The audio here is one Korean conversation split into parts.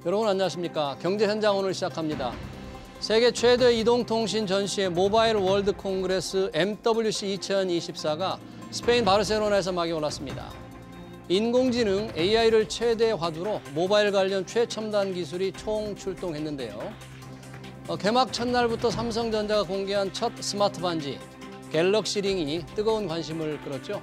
여러분 안녕하십니까. 경제현장 오늘 시작합니다. 세계 최대 이동통신 전시회 모바일 월드 콩그레스 MWC 2024가 스페인 바르셀로나에서 막이 올랐습니다. 인공지능 AI를 최대 화두로 모바일 관련 최첨단 기술이 총출동했는데요. 개막 첫날부터 삼성전자가 공개한 첫 스마트 반지 갤럭시 링이 뜨거운 관심을 끌었죠.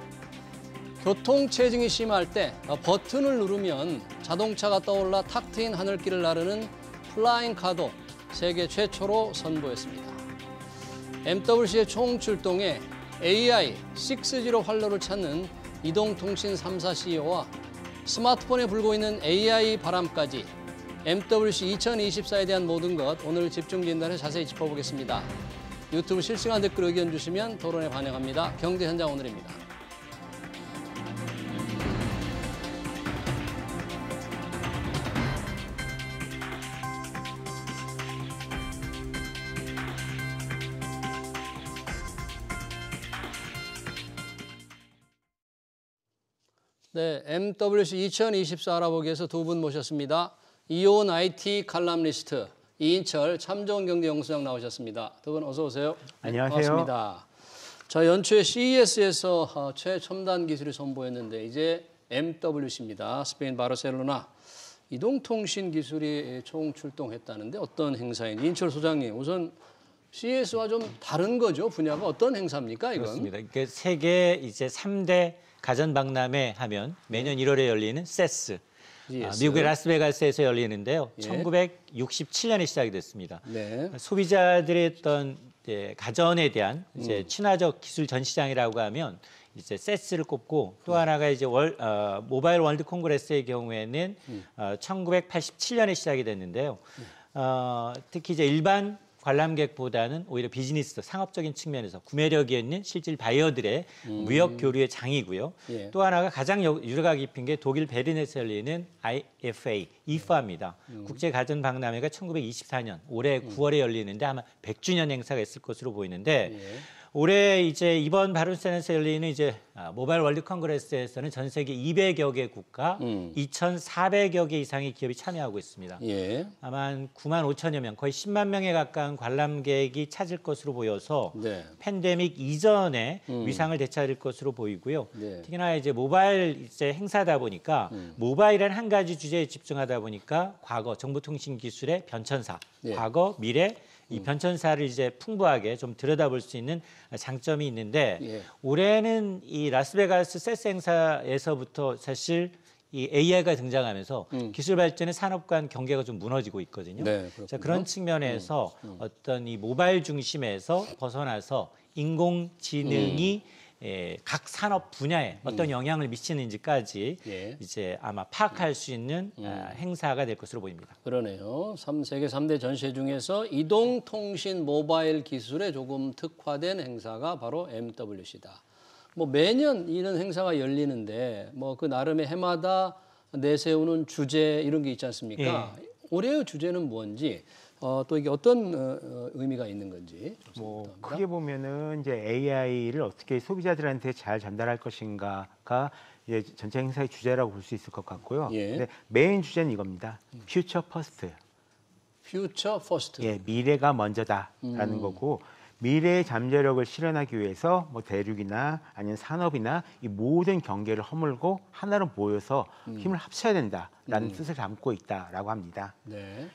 교통체증이 심할 때 버튼을 누르면 자동차가 떠올라 탁 트인 하늘길을 나르는 플라잉 카도 세계 최초로 선보였습니다. MWC의 총출동에 AI, 6G로 활로를 찾는 이동통신 3사 CEO와 스마트폰에 불고 있는 AI 바람까지 MWC 2024에 대한 모든 것 오늘 집중 진단에 자세히 짚어보겠습니다. 유튜브 실시간 댓글 의견 주시면 토론에 반영합니다. 경제현장 오늘입니다. 네, MWC 2024 알아보기에서 두 분 모셨습니다. 이온 IT 칼럼니스트 이인철 참좋은경제연구소장 나오셨습니다. 두 분 어서 오세요. 안녕하세요. 반갑습니다. 자, 연초에 CES에서 최첨단 기술이 선보였는데 이제 MWC입니다. 스페인 바르셀로나 이동통신 기술이 총출동했다는데 어떤 행사인지 이인철 소장님 우선 CES와 좀 다른 거죠? 분야가 어떤 행사입니까? 이건? 그렇습니다. 그러니까 세계 이제 3대 가전 박람회 하면 매년 1월에 열리는 CES. 미국의 라스베가스에서 열리는데요. 1967년에 시작이 됐습니다. 네. 소비자들의 어떤 가전에 대한 이제 친화적 기술 전시장이라고 하면 이제 CES를 꼽고 또 하나가 이제 모바일 월드 콩그레스의 경우에는 1987년에 시작이 됐는데요. 특히 이제 일반 관람객보다는 오히려 비즈니스, 상업적인 측면에서 구매력이 있는 실질 바이어들의 무역 교류의 장이고요. 또 하나가 가장 유래가 깊은 게 독일 베른에서 열리는 IFA입니다. 국제 가전 박람회가 1924년 올해 9월에 열리는데 아마 100주년 행사가 있을 것으로 보이는데 올해 이제 이번 바르셀로나에서 열리는 이제 모바일 월드 콩그레스에서는 전 세계 200여 개 국가 2,400여 개 이상의 기업이 참여하고 있습니다. 아마 9만 5천여 명, 거의 10만 명에 가까운 관람객이 찾을 것으로 보여서 팬데믹 이전에 위상을 되찾을 것으로 보이고요. 특히나 이제 모바일 이제 행사다 보니까 모바일은 한 가지 주제에 집중하다 보니까 과거 정보통신 기술의 변천사, 과거, 미래 이 변천사를 이제 풍부하게 좀 들여다볼 수 있는 장점이 있는데 올해는 이 라스베가스 CES 행사에서부터 사실 이 AI가 등장하면서 기술 발전의 산업 간 경계가 좀 무너지고 있거든요. 자, 그런 측면에서 어떤 이 모바일 중심에서 벗어나서 인공지능이 각 산업 분야에 어떤 영향을 미치는지까지 이제 아마 파악할 수 있는 행사가 될 것으로 보입니다. 그러네요. 세계 3대 전시회 중에서 이동통신 모바일 기술에 조금 특화된 행사가 바로 MWC다. 뭐 매년 이런 행사가 열리는데 뭐 그 나름의 해마다 내세우는 주제 이런 게 있지 않습니까? 올해의 주제는 뭔지 또 이게 어떤 의미가 있는 건지 뭐 크게 보면은 이제 AI를 어떻게 소비자들한테 잘 전달할 것인가가 이제 전체 행사의 주제라고 볼 수 있을 것 같고요. 근데 메인 주제는 이겁니다. 퓨처 퍼스트. 퓨처 퍼스트. 미래가 먼저다라는 거고 미래의 잠재력을 실현하기 위해서 뭐 대륙이나 아니면 산업이나 이 모든 경계를 허물고 하나로 모여서 힘을 합쳐야 된다라는 뜻을 담고 있다라고 합니다.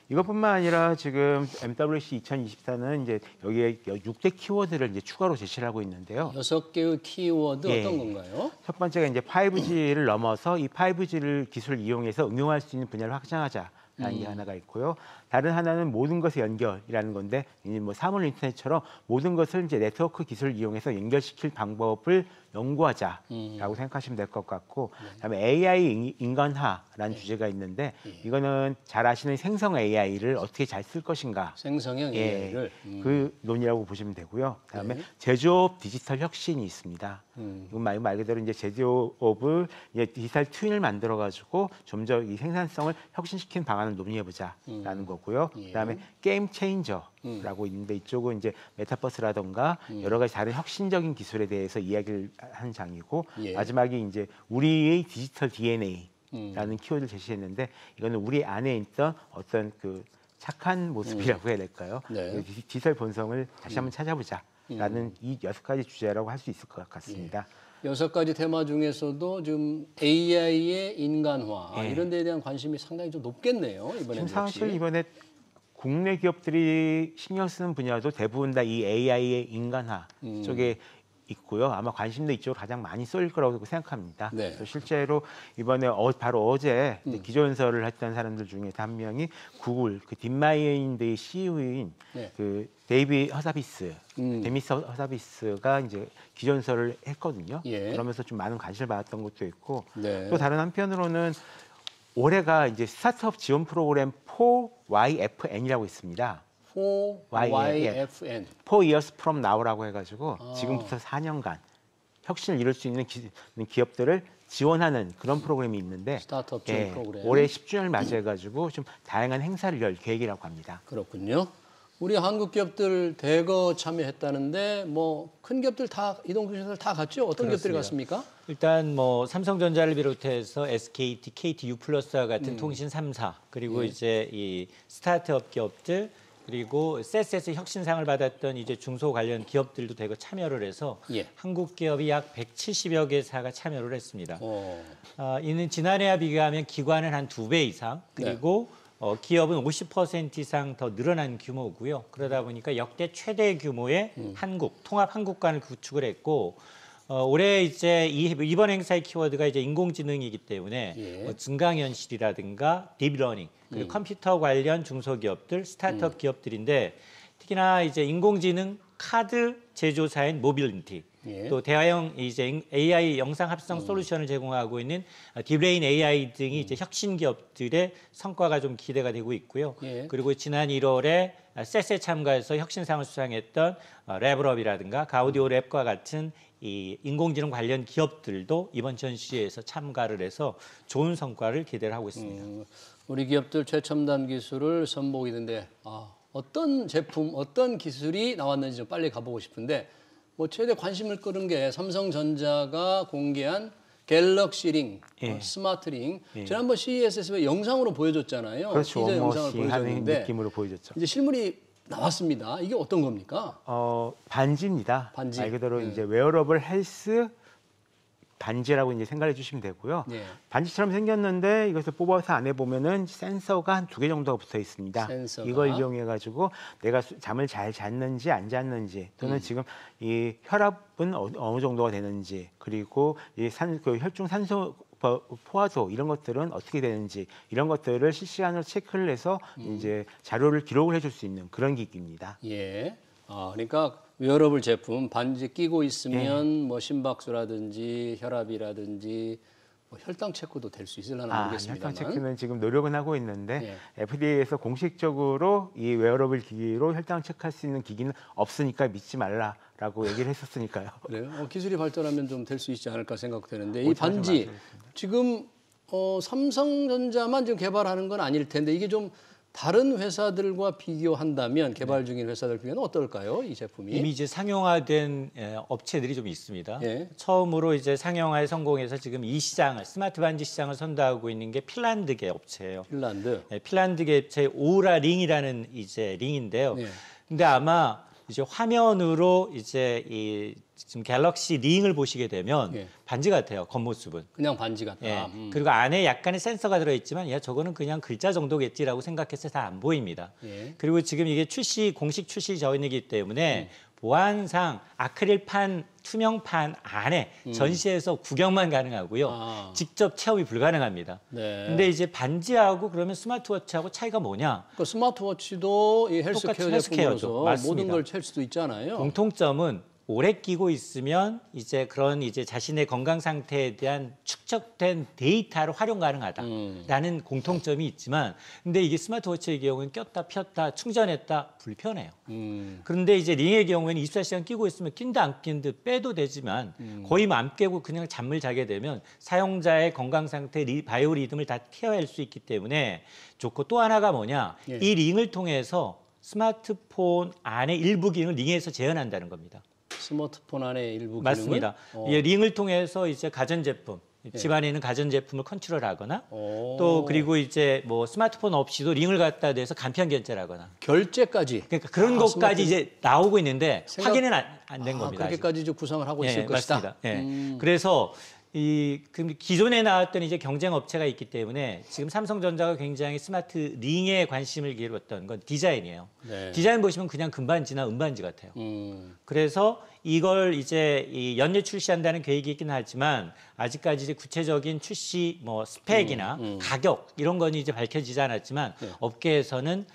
이것뿐만 아니라 지금 MWC 2024는 이제 여기에 6대 키워드를 이제 추가로 제시를 하고 있는데요. 6개의 키워드 어떤 건가요? 첫 번째가 이제 5G를 넘어서 이 5G를 기술을 이용해서 응용할 수 있는 분야를 확장하자. 라는 게 하나가 있고요. 다른 하나는 모든 것의 연결이라는 건데, 이제 뭐 사물 인터넷처럼 모든 것을 이제 네트워크 기술을 이용해서 연결시킬 방법을 연구하자라고 생각하시면 될 것 같고, 그다음에 AI 인간화라는 주제가 있는데, 이거는 잘 아시는 생성 AI를 어떻게 잘 쓸 것인가, 생성형 AI를 그 논의라고 보시면 되고요. 그다음에 제조업 디지털 혁신이 있습니다. 이건 말 그대로 이제 제조업을 이제 디지털 트윈을 만들어가지고 좀 더 이 생산성을 혁신시키는 방안을 논의해보자라는 거고요. 그다음에 게임 체인저라고 있는데 이쪽은 이제 메타버스라던가 여러 가지 다른 혁신적인 기술에 대해서 이야기를 한 장이고 마지막에 이제 우리의 디지털 DNA 키워드를 제시했는데 이거는 우리 안에 있던 어떤 그 착한 모습이라고 해야 될까요? 네. 디지털 본성을 다시 한번 찾아보자라는 이 6가지 주제라고 할 수 있을 것 같습니다. 6가지 테마 중에서도 지금 AI의 인간화 이런 데에 대한 관심이 상당히 좀 높겠네요. 이번에 지금 사실 이번에 국내 기업들이 신경 쓰는 분야도 대부분 다 이 AI의 인간화 쪽에 있고요. 아마 관심도 이쪽으로 가장 많이 쏠릴 거라고 생각합니다. 네. 실제로 이번에 바로 어제 기조연설을 했던 사람들 중에 한 명이 구글 그 딥마인드의 CEO인 네. 그 데미스 허사비스가 이제 기조연설을 했거든요. 예. 그러면서 좀 많은 관심을 받았던 것도 있고 네. 또 다른 한편으로는 올해가 이제 스타트업 지원 프로그램 4YFN이라고 있습니다. 4YFN. 4 years from now라고 해가지고 지금부터 4년간 혁신을 이룰 수 있는 기업들을 지원하는 그런 프로그램이 있는데 스타트업 지원 프로그램. 올해 10주년을 맞이해가지고 좀 다양한 행사를 열 계획이라고 합니다. 그렇군요. 우리 한국 기업들 대거 참여했다는데 뭐 큰 기업들 다 이동통신사들 다 갔죠? 어떤 기업들이 갔습니까? 일단 뭐 삼성전자를 비롯해서 SKT, KT, U+와 같은 통신 3사 그리고 이제 이 스타트업 기업들 그리고 세스에서 혁신상을 받았던 이제 중소 관련 기업들도 대거 참여를 해서 한국 기업이 약 170여 개사가 참여를 했습니다. 이는 지난해와 비교하면 기관은 한 2배 이상 그리고 기업은 50% 이상 더 늘어난 규모고요. 그러다 보니까 역대 최대 규모의 통합 한국관을 구축을 했고 올해 이제 이번 행사의 키워드가 이제 인공지능이기 때문에 뭐 증강현실이라든가 딥러닝 그리고 컴퓨터 관련 중소기업들, 스타트업 기업들인데 특히나 이제 인공지능 카드 제조사인 모빌리티 또 대화형 이제 AI 영상 합성 솔루션을 제공하고 있는 딥레인 AI 등이 이제 혁신 기업들의 성과가 좀 기대가 되고 있고요. 그리고 지난 1월에 세스에 참가해서 혁신상을 수상했던 레벨업이라든가 가우디오 랩과 같은 이 인공지능 관련 기업들도 이번 전시회에서 참가를 해서 좋은 성과를 기대를 하고 있습니다. 우리 기업들 최첨단 기술을 선보이는데 어떤 제품, 어떤 기술이 나왔는지 좀 빨리 가보고 싶은데 뭐 최대 관심을 끄는 게 삼성전자가 공개한 갤럭시 링, 스마트 링. 지난번 CES에서 영상으로 보여줬잖아요. 그렇죠. 티저 영상을 보여줬는데 느낌으로 보여줬죠. 이제 실물이 나왔습니다. 이게 어떤 겁니까? 반지입니다. 반지. 말 그대로 이제 웨어러블 헬스 반지라고 이제 생각해 주시면 되고요. 반지처럼 생겼는데 이것을 뽑아서 안에 보면은 센서가 한 2개 정도가 붙어 있습니다. 센서가. 이걸 이용해 가지고 내가 잠을 잘 잤는지 안 잤는지 또는 지금 이 혈압은 어느 정도가 되는지 그리고 이 혈중 산소 포화도 이런 것들은 어떻게 되는지 이런 것들을 실시간으로 체크를 해서 이제 자료를 기록을 해줄 수 있는 그런 기기입니다. 그러니까 웨어러블 제품 반지 끼고 있으면 뭐 심박수라든지 혈압이라든지 뭐 혈당 체크도 될 수 있을려나 모르겠습니다만. 혈당 체크는 지금 노력은 하고 있는데 FDA에서 공식적으로 이 웨어러블 기기로 혈당 체크할 수 있는 기기는 없으니까 믿지 말라라고 얘기를 했었으니까요. 그래요? 기술이 발전하면 좀 될 수 있지 않을까 생각되는데 이 반지 지금 삼성전자만 지금 개발하는 건 아닐 텐데 이게 좀 다른 회사들과 비교한다면 개발 중인 회사들 비교는 어떨까요? 이 제품이 이미 이제 상용화된 업체들이 좀 있습니다. 처음으로 이제 상용화에 성공해서 지금 이 시장을 스마트 반지 시장을 선도하고 있는 게 핀란드계 업체예요. 핀란드계 업체 오라 링이라는 이제 링인데요. 근데 아마 이제 화면으로 이제 이 지금 갤럭시 링을 보시게 되면 반지 같아요. 겉모습은. 그냥 반지 같다. 그리고 안에 약간의 센서가 들어있지만 저거는 그냥 글자 정도겠지라고 생각해서 잘 안 보입니다. 그리고 지금 이게 공식 출시 전이기 때문에 보안상 아크릴판, 투명판 안에 전시에서 구경만 가능하고요. 직접 체험이 불가능합니다. 근데 이제 반지하고 그러면 스마트워치하고 차이가 뭐냐? 그 스마트워치도 이 헬스케어 제품으로서 모든 걸 챌 수도 있잖아요. 공통점은 오래 끼고 있으면 이제 그런 이제 자신의 건강 상태에 대한 축적된 데이터를 활용 가능하다라는 공통점이 있지만, 근데 이게 스마트워치의 경우는 꼈다 폈다 충전했다 불편해요. 그런데 이제 링의 경우에는 24시간 끼고 있으면 낀다 안 낀 듯 빼도 되지만 거의 안 깨고 그냥 잠을 자게 되면 사용자의 건강 상태, 바이오 리듬을 다 케어할 수 있기 때문에 좋고, 또 하나가 뭐냐? 이 링을 통해서 스마트폰 안의 일부 기능을 링에서 재현한다는 겁니다. 스마트폰 안에 일부 기능을? 맞습니다. 링을 통해서 이제 가전제품, 집안에 있는 가전제품을 컨트롤하거나 오. 또 그리고 이제 뭐 스마트폰 없이도 링을 갖다 대서 간편 결제를 하거나 결제까지. 그러니까 그런 것까지 스마트폰. 이제 나오고 있는데 확인은 안 된 아, 겁니다. 아직. 그렇게까지 이제 구성을 하고 있을 것이다. 맞습니다. 그래서 기존에 나왔던 이제 경쟁 업체가 있기 때문에 지금 삼성전자가 굉장히 스마트 링에 관심을 기울였던 건 디자인이에요. 네. 디자인 보시면 그냥 금반지나 은반지 같아요. 그래서 이걸 이제 연내 출시한다는 계획이 있긴 하지만 아직까지 이제 구체적인 출시 뭐 스펙이나 가격 이런 건 이제 밝혀지지 않았지만 업계에서는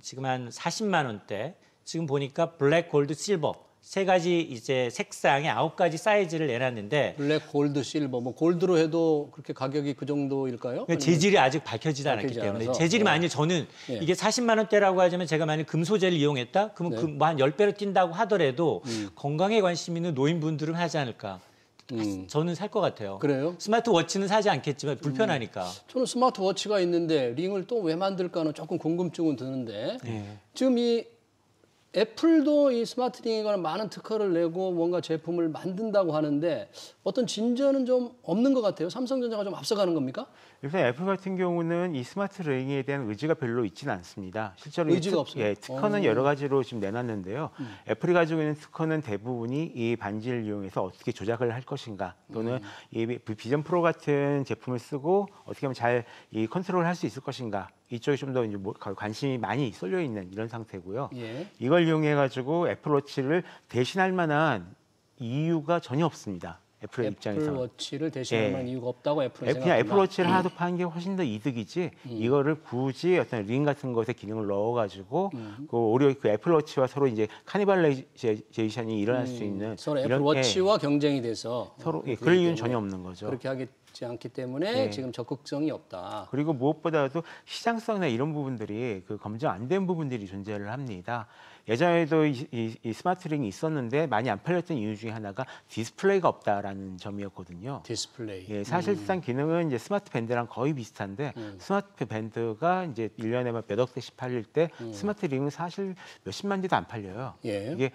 지금 한 40만 원대 지금 보니까 블랙, 골드, 실버 세 가지 이제 색상의 9가지 사이즈를 내놨는데 블랙, 골드, 실버, 뭐 골드로 해도 그렇게 가격이 그 정도일까요? 재질이 아직 밝혀지지 않았기 밝혀지지 때문에 않아서? 재질이 만약 저는 이게 40만 원대라고 하자면 제가 만약 금소재를 이용했다 그러면 뭐 한 10배로 뛴다고 하더라도 건강에 관심 있는 노인분들은 하지 않을까. 저는 살 것 같아요. 그래요? 스마트워치는 사지 않겠지만 불편하니까. 저는 스마트워치가 있는데 링을 또 왜 만들까는 조금 궁금증은 드는데 지금 이 애플도 이 스마트 링에 관한 많은 특허를 내고 뭔가 제품을 만든다고 하는데 어떤 진전은 좀 없는 것 같아요. 삼성전자가 좀 앞서가는 겁니까? 일단 애플 같은 경우는 이 스마트 링에 대한 의지가 별로 있지는 않습니다. 실제로 의지가 없어요? 특허는 여러 가지로 지금 내놨는데요. 애플이 가지고 있는 특허는 대부분이 이 반지를 이용해서 어떻게 조작을 할 것인가 또는 이 비전 프로 같은 제품을 쓰고 어떻게 하면 잘 이 컨트롤을 할 수 있을 것인가 이쪽에 좀 더 관심이 많이 쏠려 있는 이런 상태고요. 예. 이걸 이용해 가지고 애플워치를 대신할 만한 이유가 전혀 없습니다. 애플의 입장에서 애플워치를 대신할 만한 이유가 없다고 애플은 그냥 생각한다. 애플워치를 하나도 파는 게 훨씬 더 이득이지 이거를 굳이 어떤 링 같은 것에 기능을 넣어가지고 그 오히려 그 애플워치와 서로 이제 카니발레이션이 일어날 수 있는 서로 이런, 애플워치와 경쟁이 돼서 서로 그럴 이유는 전혀 없는 거죠. 그렇게 하지 않기 때문에 지금 적극성이 없다. 그리고 무엇보다도 시장성이나 이런 부분들이 그 검증 안 된 부분들이 존재를 합니다. 예전에도 이 스마트링이 있었는데 많이 안 팔렸던 이유 중에 하나가 디스플레이가 없다라는 점이었거든요. 디스플레이. 예, 사실상 기능은 이제 스마트 밴드랑 거의 비슷한데 스마트 밴드가 이제 1년에 몇억 대씩 팔릴 때 스마트 링은 사실 몇십만 대도 안 팔려요. 예. 이게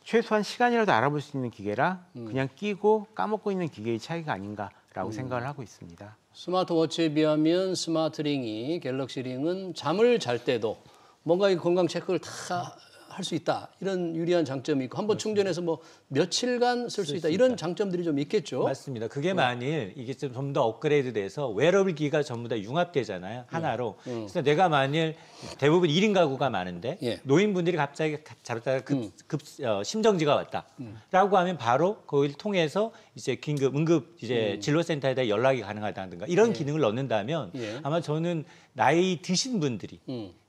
최소한 시간이라도 알아볼 수 있는 기계랑 그냥 끼고 까먹고 있는 기계의 차이가 아닌가라고 생각을 하고 있습니다. 스마트워치에 비하면 스마트링이 갤럭시링은 잠을 잘 때도 뭔가 이 건강 체크를 다 할 수 있다. 이런 유리한 장점이 있고 한번 충전해서 뭐 며칠간 쓸 수 있다. 이런 장점들이 좀 있겠죠. 맞습니다. 그게 만일 이게 좀 더 업그레이드돼서 웨어러블 기기가 전부 다 융합되잖아요. 하나로. 그래서 내가 만일 대부분 1인 가구가 많은데 노인분들이 갑자기 잡다가 심정지가 왔다라고 하면 바로 그걸 통해서 이제 응급 이제 진료센터에다 연락이 가능하다든가 이런 기능을 넣는다면 아마 저는 나이 드신 분들이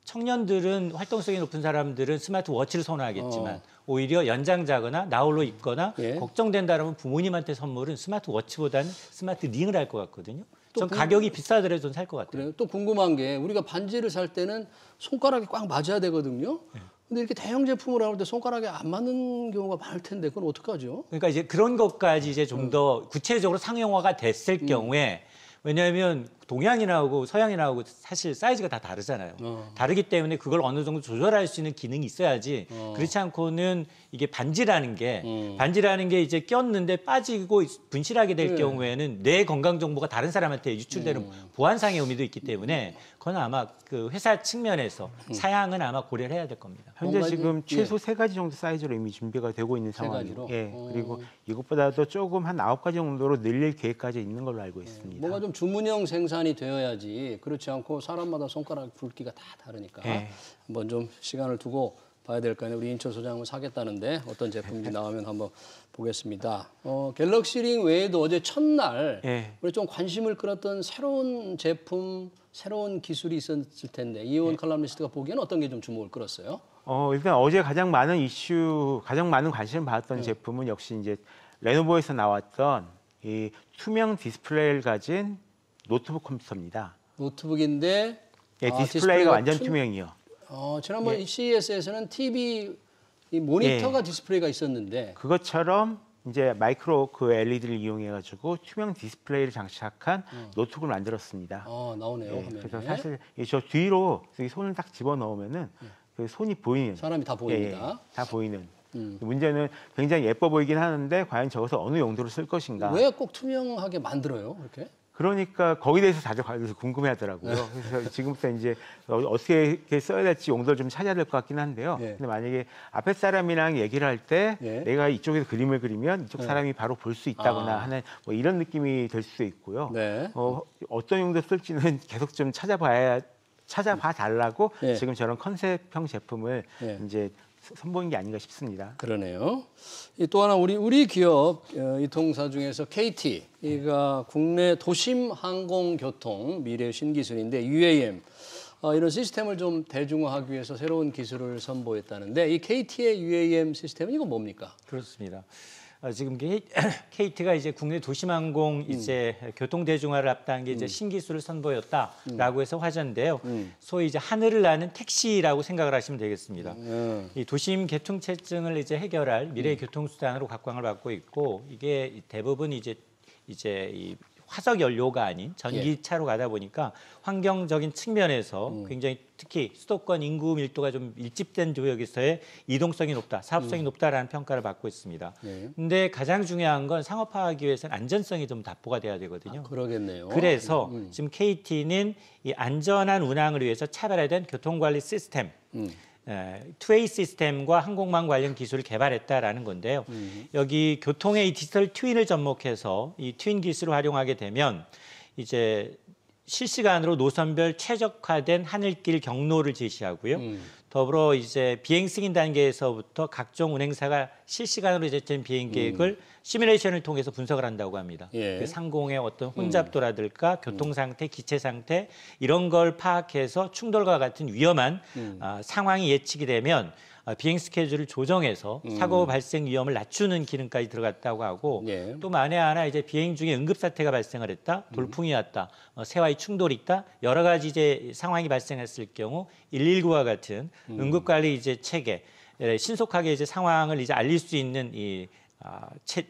청년들은 활동성이 높은 사람들은 스마트워치를 선호하겠지만 오히려 연장자거나 나홀로 있거나 걱정된다면 부모님한테 선물은 스마트워치보다는 스마트링을 할 것 같거든요. 전 가격이 비싸더라도 전 살 것 같아요. 그래요. 또 궁금한 게 우리가 반지를 살 때는 손가락이 꽉 맞아야 되거든요. 근데 이렇게 대형 제품을 나올 때 손가락에 안 맞는 경우가 많을 텐데 그건 어떡하죠? 그러니까 이제 그런 것까지 이제 좀 더 구체적으로 상용화가 됐을 경우에 왜냐하면 동양인하고 서양인하고 사실 사이즈가 다 다르잖아요. 다르기 때문에 그걸 어느 정도 조절할 수 있는 기능이 있어야지 그렇지 않고는 이게 반지라는 게 이제 꼈는데 빠지고 분실하게 될 경우에는 내 건강 정보가 다른 사람한테 유출되는 보안상의 의미도 있기 때문에 그건 아마 그 회사 측면에서 사양은 아마 고려를 해야 될 겁니다. 현재 지금 최소 3가지 정도 사이즈로 이미 준비가 되고 있는 상황이고 그리고 이것보다도 조금 한 9가지 정도로 늘릴 계획까지 있는 걸로 알고 있습니다. 뭔가 좀 주문형 생산이 되어야지 그렇지 않고 사람마다 손가락 굵기가 다 다르니까 한번 좀 시간을 두고 봐야 될 거 아니에요. 우리 인철 소장은 사겠다는데 어떤 제품이 나오면 한번 보겠습니다. 갤럭시링 외에도 어제 첫날 우리 좀 관심을 끌었던 새로운 제품, 새로운 기술이 있었을 텐데 이원 칼럼니스트가 보기에는 어떤 게 좀 주목을 끌었어요? 일단 어제 가장 많은 관심을 받았던 제품은 역시 이제 레노버에서 나왔던 이 투명 디스플레이를 가진 노트북 컴퓨터입니다. 노트북인데 디스플레이가 완전 투명이요. 지난번 CES에서는 TV 이 모니터가 디스플레이가 있었는데 그것처럼 이제 마이크로 그 LED를 이용해 가지고 투명 디스플레이를 장착한 노트북을 만들었습니다. 나오네요. 화면에. 그래서 사실 저 뒤로 손을 딱 집어 넣으면은 그 손이 보이는 사람이 다 보입니다. 다 보이는 문제는 굉장히 예뻐 보이긴 하는데 과연 저것을 어느 용도로 쓸 것인가. 왜 꼭 투명하게 만들어요? 그렇게? 그러니까 거기에 대해서 다들 궁금해하더라고요. 그래서 지금부터 이제 어떻게 써야 될지 용도를 좀 찾아야 될 것 같긴 한데요. 예. 근데 만약에 앞에 사람이랑 얘기를 할 때 예. 내가 이쪽에서 그림을 그리면 이쪽 사람이 바로 볼 수 있다거나 하는 뭐 이런 느낌이 될 수도 있고요. 네. 어떤 용도 쓸지는 계속 좀 찾아봐 달라고 예. 지금 저런 컨셉형 제품을 예. 이제 선보인 게 아닌가 싶습니다. 그러네요. 또 하나 우리 기업 이 통사 중에서 KT 이가 국내 도심 항공교통 미래 신기술인데 UAM 이런 시스템을 좀 대중화하기 위해서 새로운 기술을 선보였다는데 이 KT의 UAM 시스템은 이건 뭡니까? 그렇습니다. 지금 KT가 이제 국내 도심항공 이제 교통 대중화를 앞당긴 게 이제 신기술을 선보였다라고 해서 화제인데요. 소위 이제 하늘을 나는 택시라고 생각을 하시면 되겠습니다. 이 도심 교통체증을 이제 해결할 미래의 교통수단으로 각광을 받고 있고 이게 대부분 이제 이 화석 연료가 아닌 전기차로 가다 보니까 환경적인 측면에서 굉장히 특히 수도권 인구 밀도가 좀 밀집된 지역에서의 이동성이 높다, 사업성이 높다라는 평가를 받고 있습니다. 근데 가장 중요한 건 상업화하기 위해서는 안전성이 좀 답보가 돼야 되거든요. 그러겠네요. 그래서 지금 KT는 이 안전한 운항을 위해서 차별화된 교통관리 시스템, 투웨이 시스템과 항공망 관련 기술을 개발했다라는 건데요. 여기 교통의 이 디지털 트윈을 접목해서 이 트윈 기술을 활용하게 되면 이제 실시간으로 노선별 최적화된 하늘길 경로를 제시하고요. 더불어 이제 비행 승인 단계에서부터 각종 운행사가 실시간으로 제시된 비행 계획을 시뮬레이션을 통해서 분석을 한다고 합니다. 예. 그 상공의 어떤 혼잡도라든가 교통 상태, 기체 상태 이런 걸 파악해서 충돌과 같은 위험한 상황이 예측이 되면 비행 스케줄을 조정해서 사고 발생 위험을 낮추는 기능까지 들어갔다고 하고 예. 또 만에 하나 이제 비행 중에 응급 사태가 발생을 했다, 돌풍이 왔다, 새와의 충돌이 있다, 여러 가지 이제 상황이 발생했을 경우 119와 같은 응급 관리 이제 체계 신속하게 이제 상황을 이제 알릴 수 있는 이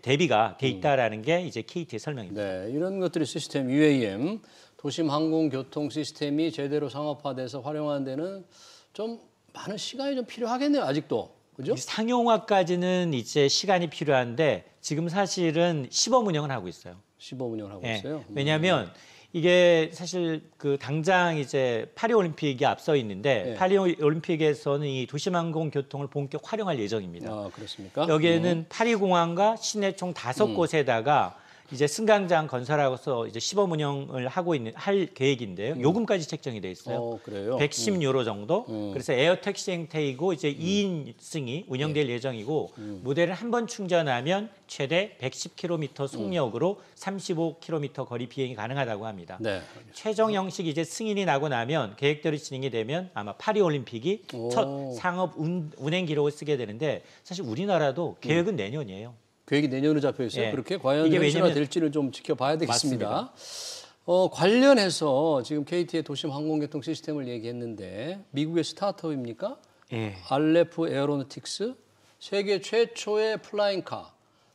대비가 돼 있다라는 게 이제 KT의 설명입니다. 네, 이런 것들이 시스템 UAM 도심 항공교통 시스템이 제대로 상업화돼서 활용하는 데는 좀 많은 시간이 좀 필요하겠네요. 아직도. 그죠? 상용화까지는 이제 시간이 필요한데 지금 사실은 시범 운영을 하고 있어요. 시범 운영을 하고 예, 있어요. 왜냐하면 이게 사실 그 당장 이제 파리 올림픽이 앞서 있는데 파리 올림픽에서는 이 도심항공 교통을 본격 활용할 예정입니다. 아, 그렇습니까? 여기에는 파리 공항과 시내 총 5곳에다가 이제 승강장 건설하고서 이제 시범 운영을 할 계획인데요. 요금까지 책정이 돼 있어요. 그래요? 110유로 정도. 그래서 에어 택시 형태이고 이제 2인승이 운영될 예정이고 모델을 한 번 충전하면 최대 110km 속력으로 35km 거리 비행이 가능하다고 합니다. 네. 최종 형식 이제 승인이 나고 나면 계획대로 진행이 되면 아마 파리 올림픽이 첫 상업 운행 기록을 쓰게 되는데 사실 우리나라도 계획은 내년이에요. 계획이 내년으로 잡혀 있어요. 예. 그렇게 과연 이게 현실화 왜냐면 될지를 좀 지켜봐야 되겠습니다. 관련해서 지금 KT의 도심 항공교통 시스템을 얘기했는데 미국의 스타트업입니까? 예. 알레프 에어로노틱스 세계 최초의 플라잉카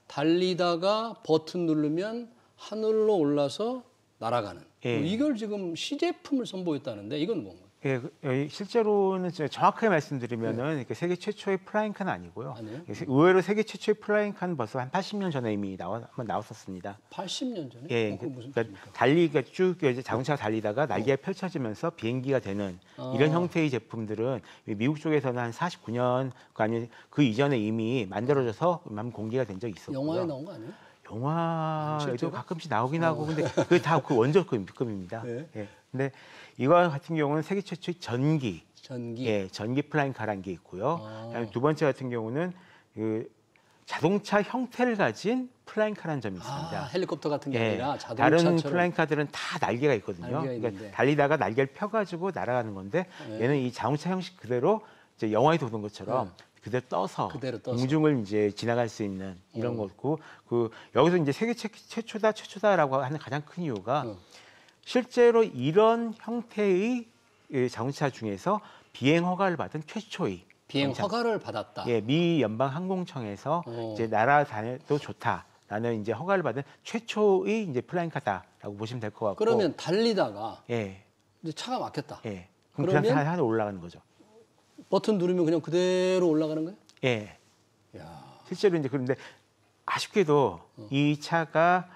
달리다가 버튼 누르면 하늘로 올라서 날아가는 이걸 지금 시제품을 선보였다는데 이건 뭔가요? 예, 실제로는 정확하게 말씀드리면은 이렇게 세계 최초의 플라잉카는 아니고요. 아니에요? 의외로 세계 최초의 플라잉카는 벌써 한 80년 전에 이미 한번 나왔었습니다. 80년 전에? 예, 그건 무슨 그러니까 달리기가 쭉 이제 자동차가 달리다가 날개가 펼쳐지면서 비행기가 되는 이런 형태의 제품들은 미국 쪽에서는 한 49년 아니면 그 이전에 이미 만들어져서 공개가 된 적이 있었고요. 영화에 나온 거 아니에요? 영화에도 실제로? 가끔씩 나오긴 하고 근데 그게 다 그 원조급입니다. 네. 예. 근데 이거 같은 경우는 세계 최초의 전기 플라잉카라는 게 있고요. 그다음에 두 번째 같은 경우는 그 자동차 형태를 가진 플라잉카라는 점이 있습니다. 헬리콥터 같은 게 아니라 자동차처럼. 다른 플라잉카들은 다 날개가 있거든요. 그러니까 달리다가 날개를 펴가지고 날아가는 건데 얘는 이 자동차 형식 그대로 이제 영화에 도는 것처럼 그대로 떠서 공중을 이제 지나갈 수 있는 이런 거고 여기서 이제 세계 최초다라고 하는 가장 큰 이유가 실제로 이런 형태의 자동차 중에서 비행 허가를 받은 최초의 비행 허가를 받았다. 예, 미 연방 항공청에서 이제 날아다녀도 좋다라는 이제 허가를 받은 최초의 이제 플라잉카다라고 보시면 될 것 같고. 그러면 달리다가 이제 차가 막혔다. 그럼 그냥 하늘 올라가는 거죠. 버튼 누르면 그냥 그대로 올라가는 거예요? 예. 야. 실제로 이제 그런데 아쉽게도 이 차가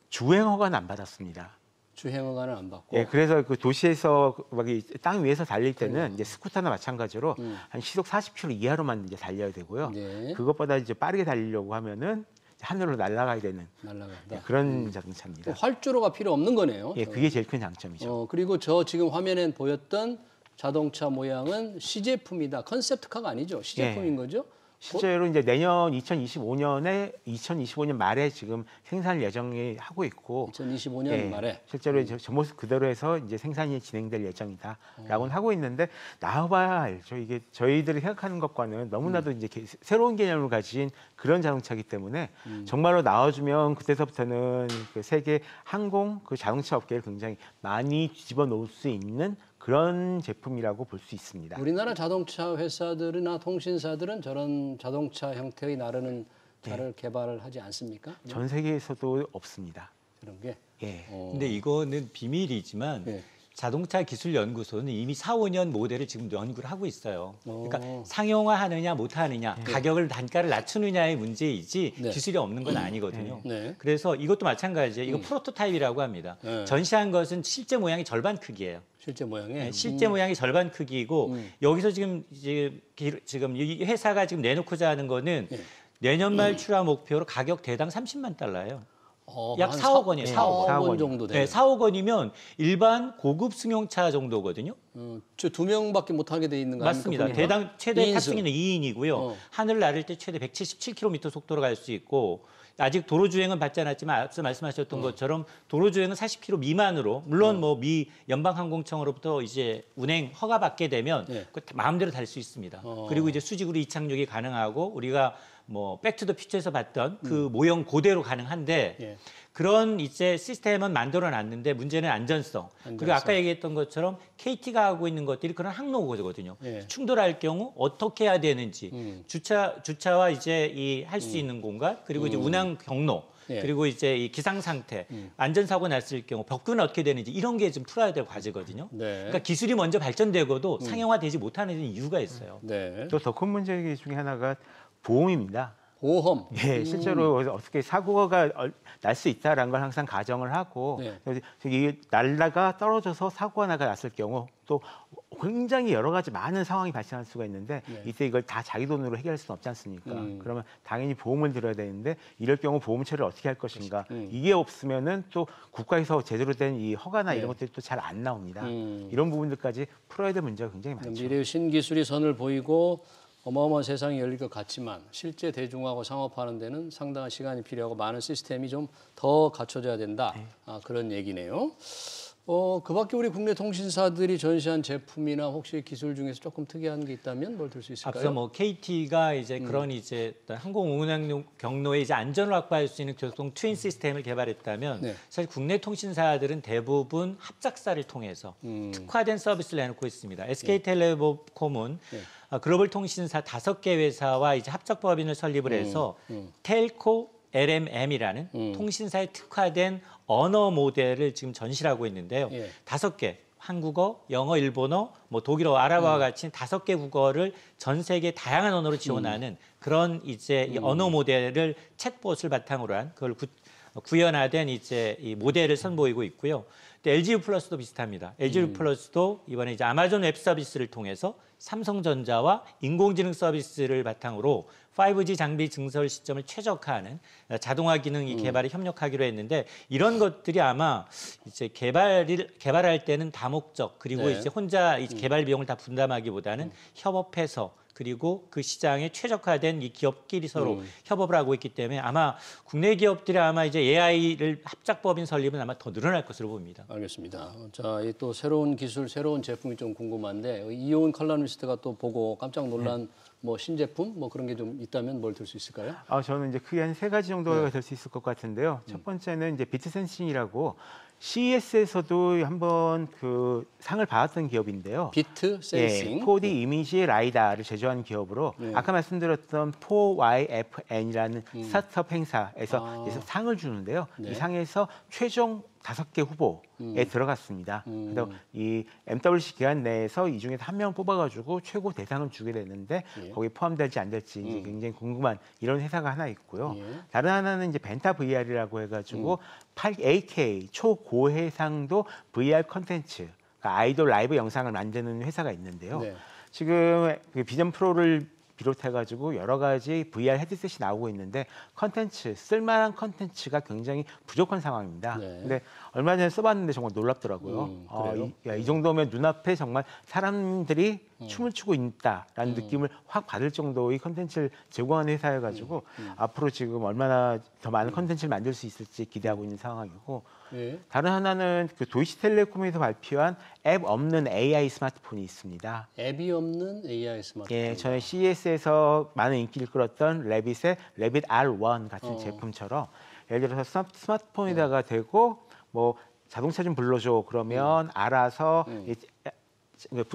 주행 허가는 안 받았습니다. 주행 허가는 안 받고. 예, 그래서 그 도시에서 막 이 땅 위에서 달릴 때는 이제 스쿠터나 마찬가지로 한 시속 40km 이하로만 이제 달려야 되고요. 네. 그것보다 이제 빠르게 달리려고 하면은 하늘로 날아가야 되는 날아간다. 그런 자동차입니다. 활주로가 필요 없는 거네요. 예, 그게 제일 큰 장점이죠. 그리고 저 지금 화면에 보였던 자동차 모양은 시제품이다. 컨셉트카가 아니죠. 시제품인 거죠. 실제로 이제 내년 2025년 말에 지금 생산 예정이 하고 있고 2025년 예, 말에 실제로 저 모습 그대로 해서 이제 생산이 진행될 예정이다라고는 하고 있는데 나와봐야 알죠. 이게 저희들이 생각하는 것과는 너무나도 이제 새로운 개념을 가진 그런 자동차이기 때문에 정말로 나와주면 그때서부터는 그 세계 항공 그 자동차 업계를 굉장히 많이 뒤집어 놓을 수 있는 그런 제품이라고 볼 수 있습니다. 우리나라 자동차 회사들이나 통신사들은 저런 자동차 형태의 나르는 차를 개발을 하지 않습니까? 전 세계에서도 없습니다. 그런 게. 예. 근데 이거는 비밀이지만 예. 자동차 기술 연구소는 이미 4, 5년 모델을 지금 연구를 하고 있어요. 그러니까 상용화하느냐 못하느냐, 가격을 단가를 낮추느냐의 문제이지 네. 기술이 없는 건 아니거든요. 네. 그래서 이것도 마찬가지예요. 이거 프로토타입이라고 합니다. 네. 전시한 것은 실제 모양의 절반 크기예요. 실제 모양에. 네, 실제 모양이 절반 크기이고 여기서 지금 이 회사가 지금 내놓고자 하는 거는 내년 말 출하 목표로 가격 대당 30만 달러예요. 약 4억 원이에요. 4억 원 정도 돼요. 네, 4억 원이면 일반 고급 승용차 정도거든요. 저 2명밖에 못 하게 돼 있는 거 맞습니다. 아닙니까? 대당 최대 2인승. 탑승인은 2인이고요. 하늘 나를 때 최대 177km 속도로 갈 수 있고 아직 도로 주행은 받지 않았지만 앞서 말씀하셨던 것처럼 도로 주행은 40km 미만으로 물론 뭐 미 연방항공청으로부터 이제 운행 허가 받게 되면 그 마음대로 달 수 있습니다. 그리고 이제 수직으로 이착륙이 가능하고 우리가 뭐 백투더퓨처에서 봤던 그 모형 그대로 가능한데 그런 이제 시스템은 만들어 놨는데 문제는 안전성. 그리고 아까 얘기했던 것처럼 KT가 하고 있는 것들이 그런 항로거든요. 충돌할 경우 어떻게 해야 되는지 주차와 이제 이 할 수 있는 공간 그리고 이제 운항 경로 그리고 이제 이 기상 상태, 안전사고 났을 경우 벽구는 어떻게 되는지 이런 게 좀 풀어야 될 과제거든요. 그러니까 기술이 먼저 발전되고도 상용화되지 못하는 이유가 있어요. 또 더 큰 문제 중에 하나가 보험입니다. 보험. 예, 실제로 어떻게 사고가 날 수 있다라는 걸 항상 가정을 하고 이 날다가 떨어져서 사고가 났을 경우 또 굉장히 여러 가지 많은 상황이 발생할 수가 있는데 이때 이걸 다 자기 돈으로 해결할 수는 없지 않습니까? 그러면 당연히 보험을 들어야 되는데 이럴 경우 보험처리를 어떻게 할 것인가? 이게 없으면은 또 국가에서 제대로 된 이 허가나 이런 것들이 또 잘 안 나옵니다. 이런 부분들까지 풀어야 될 문제가 굉장히 많죠. 미래의 신기술이 선을 보이고 어마어마한 세상이 열릴 것 같지만 실제 대중화하고 상업화하는 데는 상당한 시간이 필요하고 많은 시스템이 좀 더 갖춰져야 된다. 그런 얘기네요. 그 밖에 우리 국내 통신사들이 전시한 제품이나 혹시 기술 중에서 조금 특이한 게 있다면 뭘 들 수 있을까요? 앞서 뭐 KT가 이제 그런 이제 항공 운항 경로에 이제 안전을 확보할 수 있는 교통 트윈 시스템을 개발했다면 사실 국내 통신사들은 대부분 합작사를 통해서 특화된 서비스를 내놓고 있습니다. SK텔레콤은 글로벌 통신사 5개 회사와 이제 합작법인을 설립을 해서 텔코 LMM이라는 통신사에 특화된 언어 모델을 지금 전시를 하고 있는데요. 5개, 한국어, 영어, 일본어, 뭐 독일어, 아랍어와 같이 5개 국어를 전 세계 다양한 언어로 지원하는 그런 이제 이 언어 모델을 챗봇을 바탕으로 한 그걸 구현화된 이제 이 모델을 선보이고 있고요. 또 LGU 플러스도 비슷합니다. LGU 플러스도 이번에 이제 아마존 웹 서비스를 통해서 삼성전자와 인공지능 서비스를 바탕으로 5G 장비 증설 시점을 최적화하는 자동화 기능 개발에 협력하기로 했는데 이런 것들이 아마 이제 개발할 때는 다목적 그리고 이제 혼자 이 개발 비용을 다 분담하기보다는 협업해서 그리고 그 시장에 최적화된 이 기업끼리 서로 협업을 하고 있기 때문에 아마 국내 기업들이 아마 이제 AI를 합작법인 설립은 아마 더 늘어날 것으로 봅니다. 알겠습니다. 자, 이 또 새로운 기술, 새로운 제품이 좀 궁금한데 이효은 칼럼니스트가 또 보고 깜짝 놀란 뭐 신제품 뭐 그런 게 좀 있다면 뭘 들 수 있을까요? 저는 이제 크게 한 3가지 정도가 될 수 있을 것 같은데요. 첫 번째는 이제 비트센싱이라고 CES에서도 한번 그 상을 받았던 기업인데요. 비트 센싱. 4D 이미지 라이다를 제조한 기업으로 아까 말씀드렸던 4YFN이라는 스타트업 행사에서 상을 주는데요. 이 상에서 최종 5개 후보에 들어갔습니다. 그래서 이 MWC 기간 내에서 이 중에서 한 명 뽑아가지고 최고 대상을 주게 됐는데 거기에 포함될지 안 될지 이제 굉장히 궁금한 이런 회사가 하나 있고요. 예. 다른 하나는 이제 벤타 VR이라고 해가지고 8K 초고해상도 VR 컨텐츠, 그러니까 아이돌 라이브 영상을 만드는 회사가 있는데요. 네. 지금 그 비전 프로를 비롯해가지고 여러 가지 VR 헤드셋이 나오고 있는데 쓸만한 컨텐츠가 굉장히 부족한 상황입니다. 네. 근데 얼마 전에 써봤는데 정말 놀랍더라고요. 그래요? 이 정도면 눈앞에 정말 사람들이 춤을 추고 있다라는 느낌을 확 받을 정도의 컨텐츠를 제공하는 회사여가지고 앞으로 지금 얼마나 더 많은 컨텐츠를 만들 수 있을지 기대하고 있는 상황이고 예. 다른 하나는 그 도이치텔레콤에서 발표한 앱 없는 AI 스마트폰이 있습니다. 앱이 없는 AI 스마트폰. 예, 전에 CES에서 많은 인기를 끌었던 레빗의 레빗 R1 같은 제품처럼 예를 들어서 스마트폰에다가 대고 뭐 자동차 좀 불러줘 그러면 알아서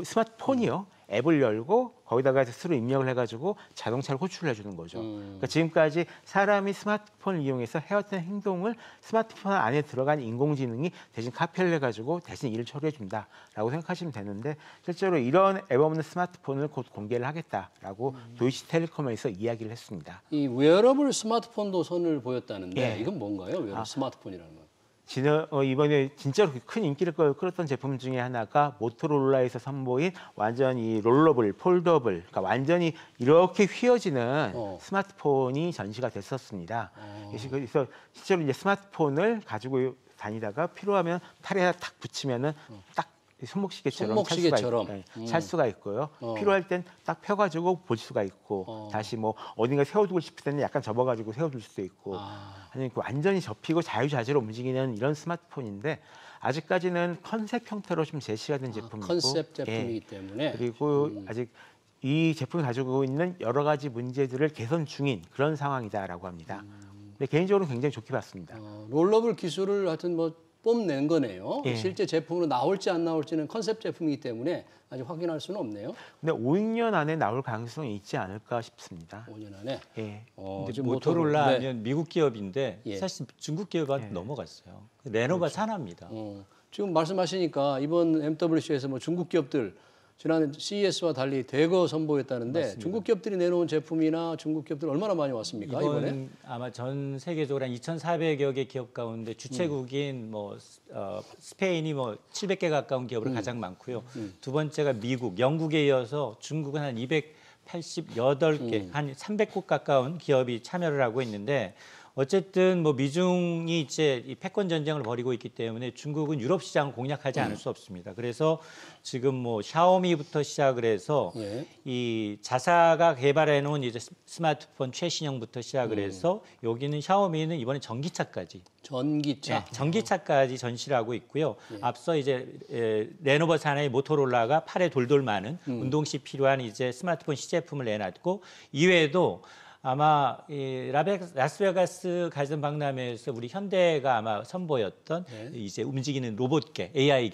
스마트폰이요. 앱을 열고 거기다가 스스로 입력을 해가지고 자동차를 호출을 해주는 거죠. 그러니까 지금까지 사람이 스마트폰을 이용해서 해왔던 행동을 스마트폰 안에 들어간 인공지능이 대신 카피를 해가지고 대신 일을 처리해준다라고 생각하시면 되는데 실제로 이런 앱 없는 스마트폰을 곧 공개를 하겠다라고 도이치텔레콤에서 이야기를 했습니다. 이 웨어러블 스마트폰도 선을 보였다는데 예. 이건 뭔가요? 웨어러블 스마트폰이라는 건? 이번에 진짜로 큰 인기를 끌었던 제품 중에 하나가 모토로라에서 선보인 완전히 롤러블, 폴더블, 그러니까 완전히 이렇게 휘어지는 스마트폰이 전시가 됐었습니다. 그래서 실제로 이제 스마트폰을 가지고 다니다가 필요하면 팔에 딱 붙이면은 딱 손목시계처럼 찰 수가 있고요. 필요할 땐 딱 펴가지고 볼 수가 있고 다시 뭐 어딘가 세워두고 싶을 때는 약간 접어가지고 세워둘 수도 있고 아니면 완전히 접히고 자유자재로 움직이는 이런 스마트폰인데 아직까지는 컨셉 형태로 좀 제시가 된 제품이고 컨셉 제품이기 때문에 그리고 아직 이 제품이 가지고 있는 여러 가지 문제들을 개선 중인 그런 상황이다라고 합니다. 근데 개인적으로 굉장히 좋게 봤습니다. 롤러블 기술을 하여튼 뭐 뽐낸 거네요. 예. 실제 제품으로 나올지 안 나올지는 컨셉 제품이기 때문에 아직 확인할 수는 없네요. 근데 5년 안에 나올 가능성이 있지 않을까 싶습니다. 5년 안에. 예. 근데 지금 모토로라 네. 하면 미국 기업인데 예. 사실 중국 기업한테 넘어갔어요. 레노버 산하입니다. 지금 말씀하시니까 이번 MWC에서 뭐 중국 기업들 지난 CES와 달리 대거 선보였다는데 맞습니다. 중국 기업들이 내놓은 제품이나 중국 기업들 얼마나 많이 왔습니까 이번에? 아마 전 세계적으로 한 2,400여 개 기업 가운데 주체국인 뭐 스페인이 뭐 700개 가까운 기업으로 가장 많고요. 두 번째가 미국, 영국에 이어서 중국은 한 288개, 한 300곳 가까운 기업이 참여를 하고 있는데 어쨌든 뭐 미중이 이제 이 패권 전쟁을 벌이고 있기 때문에 중국은 유럽 시장을 공략하지 않을 수 없습니다. 그래서 지금 뭐 샤오미부터 시작을 해서 예. 이 자사가 개발해 놓은 이제 스마트폰 최신형부터 시작을 해서 여기는 샤오미는 이번에 전기차까지 전기차. 전기차까지 전시를 하고 있고요. 앞서 이제 레노버 산하의 모토로라가 팔에 돌돌 많은 운동 시 필요한 이제 스마트폰 시제품을 내놨고 이외에도 아마 이 라스베가스 가전 박람회에서 우리 현대가 아마 선보였던 이제 움직이는 로봇개, AI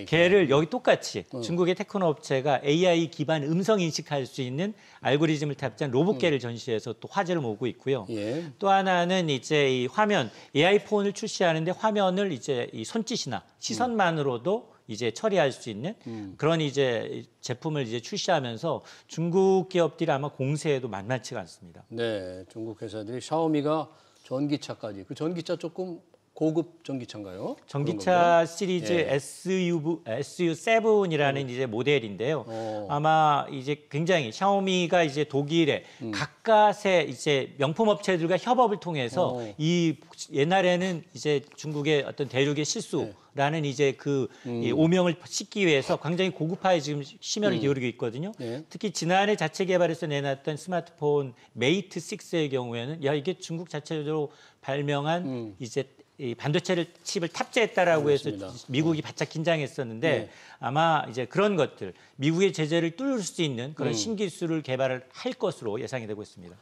개를 여기 똑같이 중국의 테크노 업체가 AI 기반 음성 인식할 수 있는 알고리즘을 탑재한 로봇개를 전시해서 또 화제를 모으고 있고요. 예. 또 하나는 이제 이 화면 AI 폰을 출시하는데 화면을 이제 이 손짓이나 시선만으로도 이제 처리할 수 있는 그런 이제 제품을 이제 출시하면서 중국 기업들이 아마 공세에도 만만치가 않습니다. 네, 중국 회사들이 샤오미가 전기차까지. 그 전기차 조금 고급 전기차인가요? 전기차 시리즈 예. SU7이라는 이제 모델인데요. 아마 이제 굉장히 샤오미가 이제 독일의 각각의 이제 명품 업체들과 협업을 통해서 이 옛날에는 이제 중국의 어떤 대륙의 실수라는 이제 그 이 오명을 씻기 위해서 굉장히 고급화에 지금 심혈을 기울이고 있거든요. 특히 지난해 자체 개발해서 내놨던 스마트폰 메이트 6의 경우에는 야 이게 중국 자체적으로 발명한 이제 이 반도체를 칩을 탑재했다라고 해서 미국이 바짝 긴장했었는데 아마 이제 그런 것들 미국의 제재를 뚫을 수 있는 그런 신기술을 개발을 할 것으로 예상이 되고 있습니다.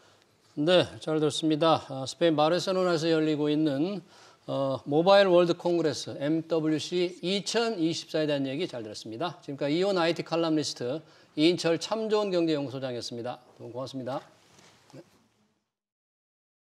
네, 잘 들었습니다. 스페인 바르셀로나에서 열리고 있는 모바일 월드 콩그레스 MWC 2024에 대한 얘기 잘 들었습니다. 지금까지 이온 IT 칼럼니스트 이인철 참 좋은 경제연구소장이었습니다. 너무 고맙습니다.